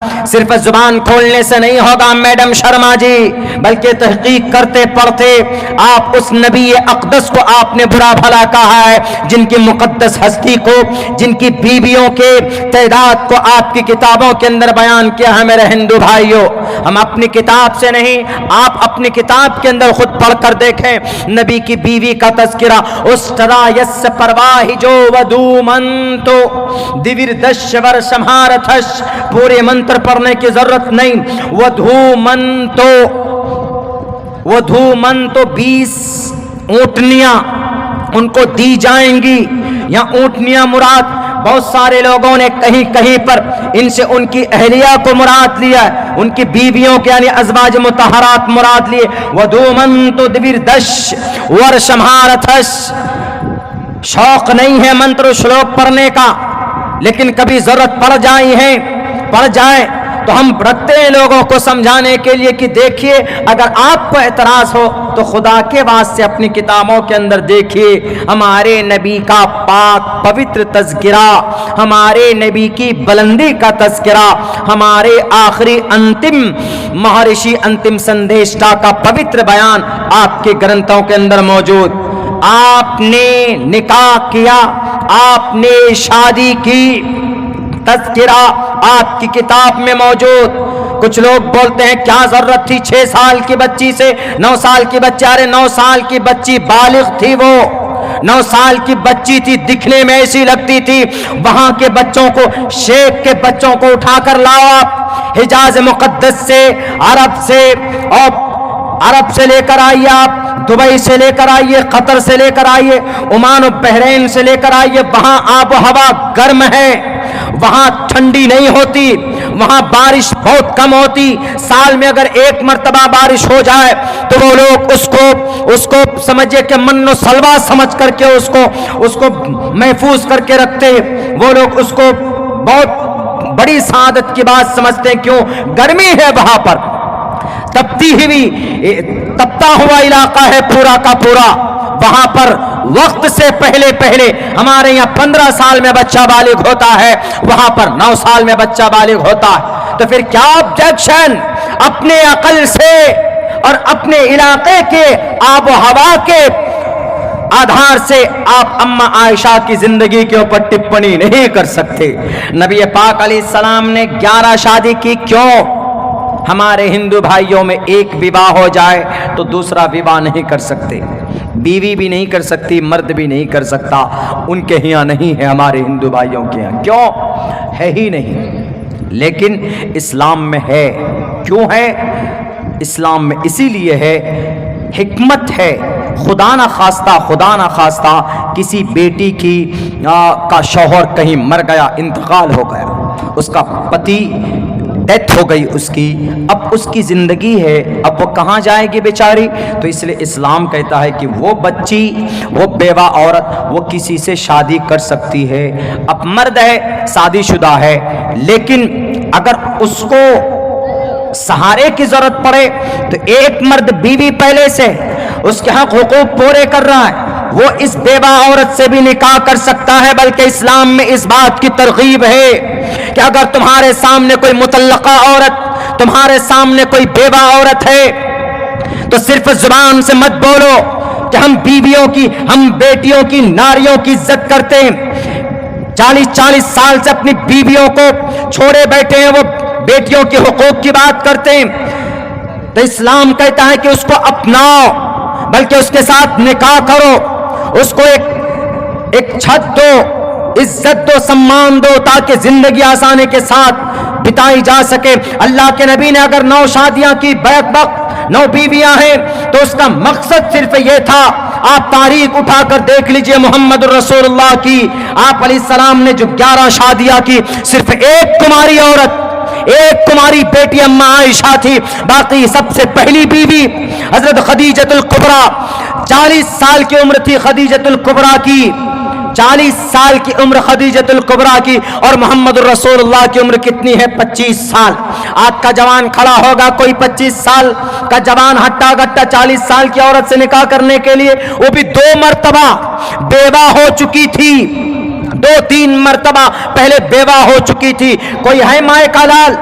صرف زبان کھولنے سے نہیں ہوگا میڈم شرما جی، بلکہ تحقیق کرتے پڑھتے آپ اس نبی اقدس کو آپ نے برا بھلا کہا ہے، جن کی مقدس ہستی کو، جن کی بیویوں کے تعداد کو آپ کی کتابوں کے اندر بیان کیا ہے۔ میرے ہندو بھائیوں، ہم اپنی کتاب سے نہیں، آپ اپنی کتاب کے اندر خود پڑھ کر دیکھیں نبی کی بیوی کا تذکرہ۔ اس طرح یس پرواہی جو ودو منتو دیوردشور سمہارتھش، پورے منتر پڑھنے کی ضرورت نہیں۔ ودھو منتو 20 اونٹنیاں ان کو دی جائیں گی۔ یا اونٹنیاں مراد، بہت سارے لوگوں نے کہیں کہیں پر ان سے ان کی اہلیہ کو مراد لیا، ان کی بیویوں کے یعنی ازواج مطہرات مراد لیے۔ ودھو منتو دیوردش ورشمہارتھش، شوق نہیں ہے منتر و شلوک پڑھنے کا، لیکن کبھی ضرورت پڑ جائے تو ہم رکھتے ہیں لوگوں کو سمجھانے کے لیے کہ دیکھیے، اگر آپ کو اعتراض ہو تو خدا کے واسطے اپنی کتابوں کے اندر دیکھیے ہمارے نبی کا پاک پوتر تذکرہ، ہمارے نبی کی بلندی کا تذکرہ، ہمارے آخری انتم مہارشی انتم سندیشٹا کا پوتر بیان آپ کے گرنتھوں کے اندر موجود۔ آپ نے نکاح کیا، آپ نے شادی کی، تذکرہ آپ کی کتاب میں موجود۔ کچھ لوگ بولتے ہیں کیا ضرورت تھی 6 سال کی بچی سے، 9 سال کی بچی، ارے 9 سال کی بچی بالغ تھی، وہ 9 سال کی بچی تھی، دکھنے میں ایسی لگتی تھی۔ وہاں کے بچوں کو، شیخ کے بچوں کو اٹھا کر لاؤ آپ حجاز مقدس سے، عرب سے لے کر آئیے، آپ دبئی سے لے کر آئیے، قطر سے لے کر آئیے، عمان و بحرین سے لے کر آئیے۔ وہاں آب و ہوا گرم ہے، وہاں ٹھنڈی نہیں ہوتی، وہاں بارش بہت کم ہوتی۔ سال میں اگر 1 مرتبہ بارش ہو جائے تو وہ لوگ اس کو سمجھے کہ من و سلوا سمجھ کر کے اس کو محفوظ کر کے رکھتے، وہ لوگ اس کو بہت بڑی سعادت کی بات سمجھتے ہیں۔ کیوں؟ گرمی ہے وہاں پر، تپتا ہوا علاقہ ہے پورا کا پورا۔ وہاں پر وقت سے پہلے ہمارے یہاں 15 سال میں بچہ بالغ ہوتا ہے، وہاں پر 9 سال میں بچہ بالغ ہوتا ہے۔ تو پھر کیا آبجیکشن اپنے عقل سے اور اپنے علاقے کے آب و ہوا کے آدھار سے آپ اما عائشہ کی زندگی کے اوپر ٹپنی نہیں کر سکتے۔ نبی پاک علیہ السلام نے 11 شادی کی، کیوں؟ ہمارے ہندو بھائیوں میں ایک وواہ ہو جائے تو دوسرا وواہ نہیں کر سکتے، بیوی بھی نہیں کر سکتی، مرد بھی نہیں کر سکتا۔ ان کے یہاں نہیں ہے، ہمارے ہندو بھائیوں کے یہاں کیوں ہے ہی نہیں، لیکن اسلام میں ہے۔ کیوں ہے اسلام میں؟ اسی لیے ہے، حکمت ہے۔ خدا نہ خواستہ کسی بیٹی کا شوہر کہیں مر گیا، انتقال ہو گیا، اس کا پتی ڈیتھ ہو گئی اس کی، اب اس کی زندگی ہے، اب وہ کہاں جائے گی بیچاری؟ تو اس لیے اسلام کہتا ہے کہ وہ بچی، وہ بیوہ عورت، وہ کسی سے شادی کر سکتی ہے۔ اب مرد ہے، شادی شدہ ہے، لیکن اگر اس کو سہارے کی ضرورت پڑے تو ایک مرد بیوی پہلے سے اس کے حق حقوق پورے کر رہا ہے، وہ اس بیوہ عورت سے بھی نکاح کر سکتا ہے۔ بلکہ اسلام میں اس بات کی ترغیب ہے کہ اگر تمہارے سامنے کوئی مطلقہ عورت، تمہارے سامنے کوئی بیوہ عورت ہے تو صرف زبان سے مت بولو کہ ہم بیویوں کی، ہم بیٹیوں کی، ناریوں کی عزت کرتے ہیں، 40 سال سے اپنی بیویوں کو چھوڑے بیٹھے ہیں، وہ بیٹیوں کے حقوق کی بات کرتے ہیں۔ تو اسلام کہتا ہے کہ اس کو اپناؤ، بلکہ اس کے ساتھ نکاح کرو، اس کو ایک چھت دو، عزت دو، سمان دو، تاکہ زندگی آسانی کے ساتھ بتائی جا سکے۔ اللہ کے نبی نے اگر 9 شادیاں کی، بیک وقت 9 بیویاں ہیں، تو اس کا مقصد صرف یہ تھا۔ آپ تاریخ اٹھا کر دیکھ لیجئے محمد رسول اللہ کی، آپ علیہ السلام نے جو 11 شادیاں کی، صرف ایک کماری عورت، ایک کماری بیٹی اما عائشہ تھی، باقی سب سے پہلی بیوی حضرت خدیجۃ الکبریٰ، 40 سال کی عمر تھی خدیجۃ الکبریٰ کی، 40 سال کی عمر خدیجۃ الکبریٰ کی، اور محمد رسول اللہ کی عمر کتنی ہے؟ 25 سال۔ آج کا جوان کھڑا ہوگا کوئی 25 سال کا جوان ہٹا گٹا 40 سال کی عورت سے نکاح کرنے کے لیے، وہ بھی 2 مرتبہ بیوہ ہو چکی تھی، 2-3 مرتبہ پہلے بیوہ ہو چکی تھی۔ کوئی ہے مائے کا لال؟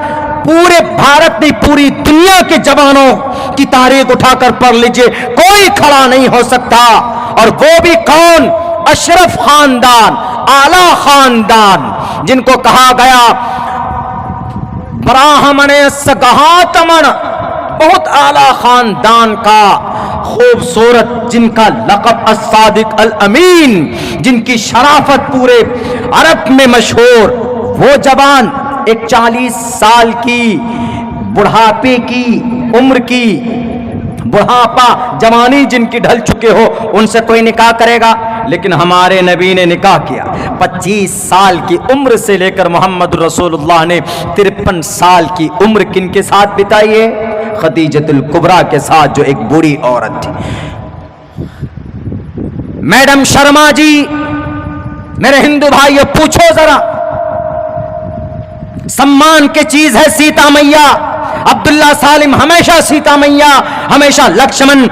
पूरे भारत नहीं पूरी दुनिया के जवानों की तारीख उठाकर पढ़ लीजिए, कोई खड़ा नहीं हो सकता। और वो भी कौन? अशरफ खानदान, आला खानदान, जिनको कहा गया ब्राह्मणे सगहातमन, बहुत आला खानदान का खूबसूरत, जिनका लक़ब as-सादिक अल-अमीन, जिनकी शराफत पूरे अरब में मशहूर, वो जवान एक 40 साल की बुढ़ापे की उम्र की, बुढ़ापा जवानी जिनकी ढल चुके हो, उनसे कोई निकाह करेगा? लेकिन हमारे नबी ने निकाह किया। 25 साल की उम्र से लेकर मोहम्मद रसूलुल्लाह ने 53 साल की उम्र किनके साथ बिताई है? खदीजतुल कुबरा के साथ, जो एक बूढ़ी औरत थी। मैडम शर्मा जी, मेरे हिंदू भाइयों, पूछो जरा, सम्मान की चीज है सीता मैया। अब्दुल्ला सालिम हमेशा सीता मैया, हमेशा लक्ष्मण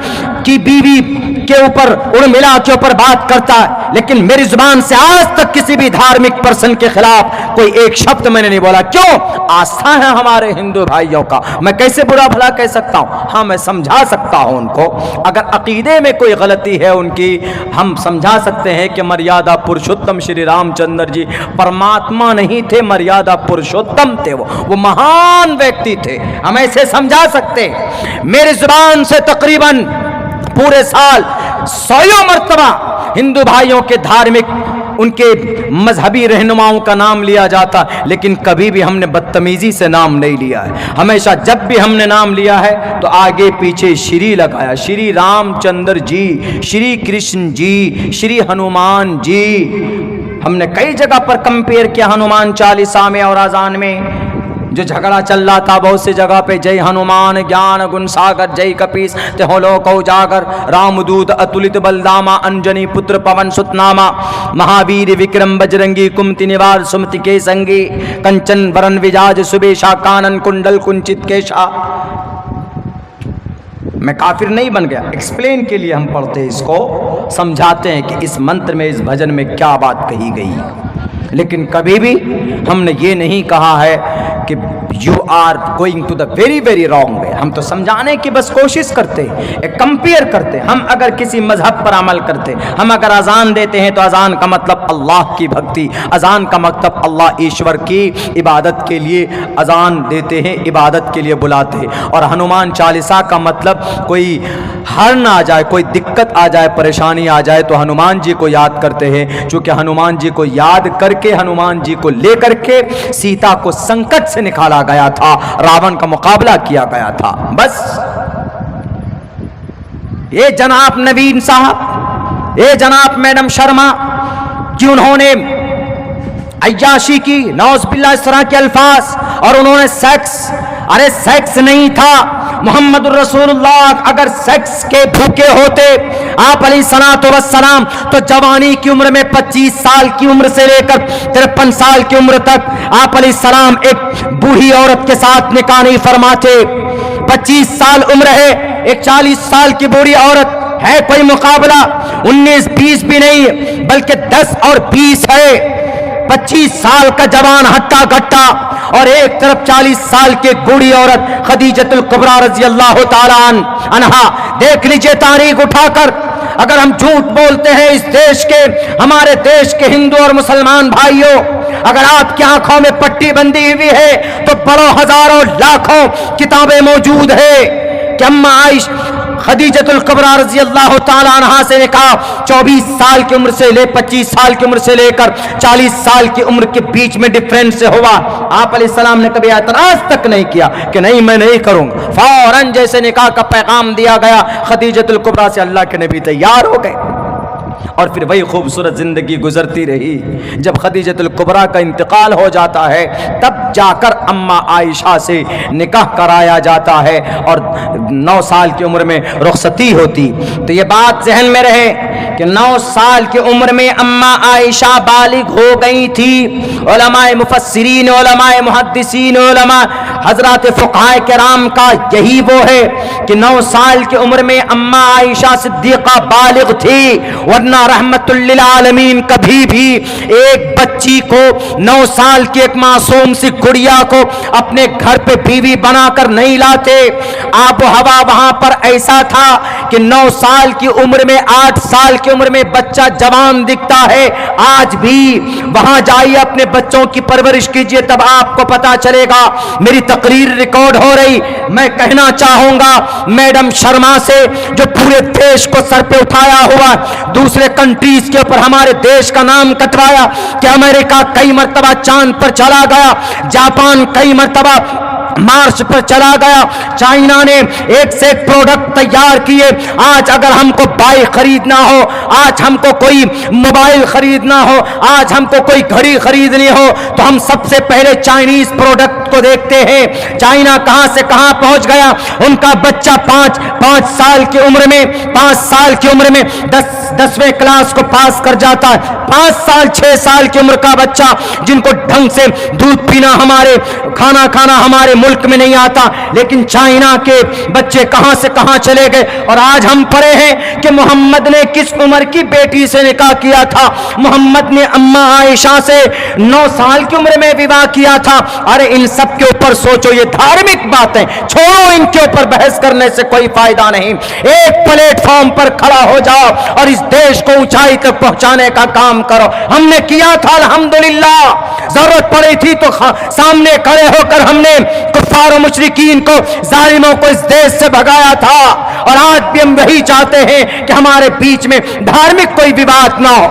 की बीवी के ऊपर, उर्मिला के ऊपर बात करता है, लेकिन मेरी जुबान से आज तक किसी भी धार्मिक पर्सन के खिलाफ कोई एक शब्द मैंने नहीं बोला। क्यों? आस्था है हमारे हिंदू भाइयों का, मैं कैसे बुरा भला कह सकता हूं? हाँ, मैं समझा सकता हूं उनको, अगर अकीदे में कोई गलती है उनकी, हम समझा सकते हैं कि मर्यादा पुरुषोत्तम श्री रामचंद्र जी परमात्मा नहीं थे, मर्यादा पुरुषोत्तम थे, वो महान व्यक्ति थे, हम ऐसे समझा सकते। मेरी जुबान से तकरीबन पूरे साल 100 मर्तबा हिंदू भाइयों के धार्मिक, उनके मजहबी रहनुमाओं का नाम लिया जाता, लेकिन कभी भी हमने बदतमीजी से नाम नहीं लिया है। हमेशा जब भी हमने नाम लिया है तो आगे पीछे श्री लगाया, श्री रामचंद्र जी, श्री कृष्ण जी, श्री हनुमान जी। हमने कई जगह पर कंपेयर किया हनुमान चालीसा में और अजान में, जो झगड़ा चल रहा था बहुत सी जगह पे, जय हनुमान ज्ञान गुण सागर, जय कपीस ते हो लोक उजागर, रामदूत अतुलित बलदामा, अंजनी पुत्र पवन सुतनामा, महावीर विक्रम बजरंगी, कुमति निवार सुमति के संगी, कंचन वरन विजाज सुबेशा, कानन कुंडल कुंचित केशा। मैं काफिर नहीं बन गया, एक्सप्लेन के लिए हम पढ़ते हैं इसको, समझाते हैं कि इस मंत्र में, इस भजन में क्या बात कही गई। लेकिन कभी भी हमने ये नहीं कहा है कि you are going to the very very wrong way. हम तो समझाने की बस कोशिश करते, एक कंपेयर करते। हम अगर किसी मजहब पर अमल करते, हम अगर अजान देते हैं तो अजान का मतलब अल्लाह की भक्ति, अजान का मतलब अल्लाह ईश्वर की इबादत के लिए अजान देते हैं, इबादत के लिए बुलाते हैं। और हनुमान चालीसा का मतलब कोई हर ना आ जाए, कोई दिक्कत आ जाए, परेशानी आ जाए तो हनुमान जी को याद करते हैं। चूंकि हनुमान जी को याद करके, हनुमान जी को लेकर के सीता को संकट से निकाला गया था, रावण का मुकाबला किया गया था। बस ये जनाब नवीन साहब, ये जनाब मैडम शर्मा कि उन्होंने अय्याशी की, नौज बिल्लाह, इस तरह के अल्फाज, और उन्होंने सेक्स, अरे सेक्स नहीं था। मोहम्मद रसूलुल्लाह अगर सेक्स के भूखे होते आप अलैहिस्सलातु वस्सलाम, तो जवानी की उम्र में 25 साल की उम्र से लेकर 53 साल की उम्र तक आप अलैहिस्सलाम एक बूढ़ी औरत के साथ निकाह नहीं फरमाते। 25 साल उम्र है, एक 40 साल की बूढ़ी औरत है, कोई मुकाबला 19-20 भी नहीं, बल्कि 10 और 20 है। 25 साल का जवान हट्टा गट्टा और एक तरफ 40 साल की बूढ़ी औरत खदीजतुल कुबरा रजी अल्लाह ताला अन्हा। देख लीजिए तारीख उठाकर, अगर हम झूठ बोलते हैं इस देश के, हमारे देश के हिंदू और मुसलमान भाइयों, अगर आपकी आंखों में पट्टी बंधी हुई है तो बड़ों हजारों लाखों किताबें मौजूद है कि अम्मा आइश खदीजतुल कुबरा रजी अल्लाह ताला अन्हा से निकाह 24 साल की उम्र से ले 25 साल की उम्र से लेकर 40 साल की उम्र के बीच में डिफरेंस से हुआ। आप अलैहिस्सलाम ने कभी एतराज तक नहीं किया कि नहीं मैं नहीं करूंगा। फौरन जैसे निकाह का पैगाम दिया गया, खदीजतुल कुबरा से अल्लाह के नबी तैयार हो गए और फिर वही खूबसूरत जिंदगी गुजरती रही। जब खदीजतुल कुबरा का इंतकाल हो जाता है तब जाकर अम्मा आयशा से निकाह कराया जाता है और 9 साल की उम्र में रुखसती होती। तो ये बात ज़हन में रहे कि 9 साल की उम्र में अम्मा आयशा बालिग हो गई थी। उलमाए मुफस्सिरीन, उलमाए मुहद्दिसीन, उलमा हजरत फुक़हाए किराम का यही वो है कि 9 साल की उम्र में अम्मा आयशा सिद्दीक़ा बालिग थी, वरना ورنہ रहमतुल लिल आलमीन कभी भी एक बच्ची को 9 साल की एक मासूम सी गुड़िया को अपने घर पे बीवी बनाकर नहीं लाते। आबो हवा वहां पर ऐसा था कि 9 साल की उम्र में 8 साल की उम्र में बच्चा जवान दिखता है। आज भी वहां जाइए, अपने बच्चों की परवरिश कीजिए, तब आपको पता चलेगा। मेरी तकरीर रिकॉर्ड हो रही, मैं कहना चाहूंगा मैडम शर्मा से, जो पूरे देश को सर पे उठाया हुआ, दूसरे कंट्रीज के ऊपर हमारे देश का नाम कटवाया कि अमेरिका कई मर्तबा चांद पर चला गया, जापान कई मर्तबा मार्च पर चला गया, चाइना ने एक से एक प्रोडक्ट तैयार किए। आज अगर हमको बाइक खरीदना हो, आज हमको कोई मोबाइल खरीदना हो, आज हमको कोई घड़ी खरीदनी हो, तो हम सबसे पहले चाइनीज प्रोडक्ट को देखते हैं। चाइना कहां से कहां पहुंच गया। उनका बच्चा 5 साल की उम्र में 5 साल की उम्र में 10वें क्लास को पास कर जाता है। 5 साल 6 साल की उम्र का बच्चा, जिनको ढंग से दूध पीना, हमारे खाना खाना हमारे मुल्क में नहीं आता, लेकिन चाइना के बच्चे कहां से कहां चले गए। और आज हम पढ़े हैं कि मोहम्मद ने किस उम्र की बेटी से निकाह किया था। मोहम्मद ने अम्मा आयशा से 9 साल की उम्र में विवाह किया था। अरे इन सब के ऊपर सोचो, ये धार्मिक बातें छोड़ो, इनके ऊपर बहस करने से कोई फायदा नहीं। एक प्लेटफॉर्म पर खड़ा हो जाओ और इस देश को ऊंचाई तक पहुंचाने का काम करो। हमने किया था अल्हम्दुलिल्लाह, जरूरत पड़ी थी तो सामने खड़े होकर हमने कुफ्फार और मुशरिकीन को, जालिमों को इस देश से भगाया था। और आज भी हम वही चाहते हैं कि हमारे बीच में धार्मिक कोई विवाद ना हो।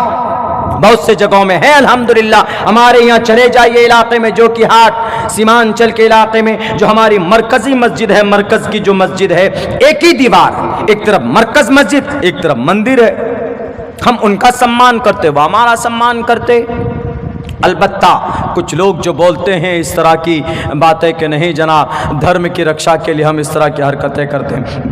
बहुत से जगहों में है अल्हम्दुलिल्लाह। हमारे यहाँ चले जाइए इलाके में, जो कि हाट सीमांचल के इलाके में जो हमारी मरकजी मस्जिद है, मरकज की जो मस्जिद है, एक ही दीवार, एक तरफ मरकज मस्जिद, एक तरफ मंदिर है। हम उनका सम्मान करते, वो हमारा सम्मान करते। अलबत्ता कुछ लोग जो बोलते हैं इस तरह की बातें कि नहीं जनाब, धर्म की रक्षा के लिए हम इस तरह की हरकतें करते हैं।